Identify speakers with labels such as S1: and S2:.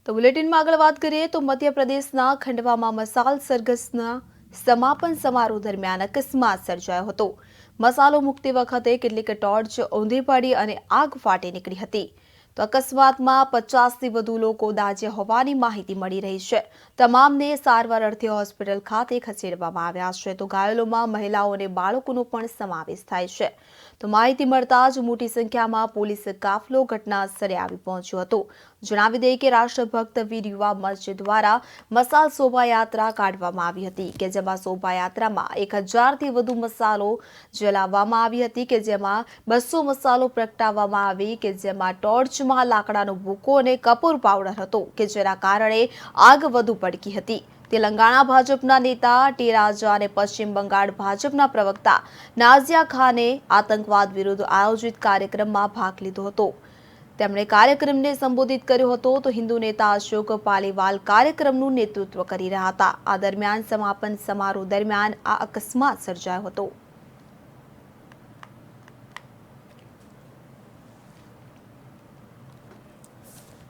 S1: તો બુલેટિનમાં આગળ વાત કરીએ તો મધ્યપ્રદેશના ખંડવામાં મસાલ સરઘસના સમાપન સમારોહ દરમિયાન અકસ્માત સર્જાયો હતો। મસાલો મૂકતી વખતે કેટલીક ટોર્ચ ઊંધી પડી અને આગ ફાટી નીકળી હતી। તો અકસ્માતમાં 50થી વધુ લોકો દાઝ્યા હોવાની માહિતી મળી રહી છે। તમામને સારવાર અર્થે હોસ્પિટલ ખાતે ખસેડવામાં આવ્યા છે। તો ઘાયલોમાં મહિલાઓ અને બાળકોનો પણ સમાવેશ થાય છે। તો માહિતી મળતા જ મોટી સંખ્યામાં પોલીસ કાફલો ઘટના સ્થળે આવી પહોંચ્યો હતો। જણાવી દઈએ કે રાષ્ટ્રભક્ત વીર યુવા મંચ દ્વારા મસાલ શોભાયાત્રા કાઢવામાં આવી હતી કે જેમાં શોભાયાત્રામાં 1000થી વધુ મસાલો જલાવવામાં આવી હતી કે જેમાં 200 મસાલો પ્રગટાવવામાં આવી કે જેમાં ટોર્ચમાં લાકડાનો ભૂકો અને કપૂર પાવડર હતો કે જેના કારણે આગ વધુ ભડકી હતી। તેલંગાણા ભાજપના નેતા ટી રાજા અને પશ્ચિમ બંગાળ ભાજપના પ્રવક્તા નાઝિયા ખાને આતંકવાદ વિરુદ્ધ આયોજિત કાર્યક્રમમાં ભાગ લીધો હતો। તેમણે કાર્યક્રમને સંબોધિત કર્યો હતો। તો હિન્દુ નેતા અશોક પાલીવાલ કાર્યક્રમનું નેતૃત્વ કરી રહ્યા હતા। આ દરમિયાન સમાપન સમારોહ દરમિયાન આ અકસ્માત સર્જાયો હતો।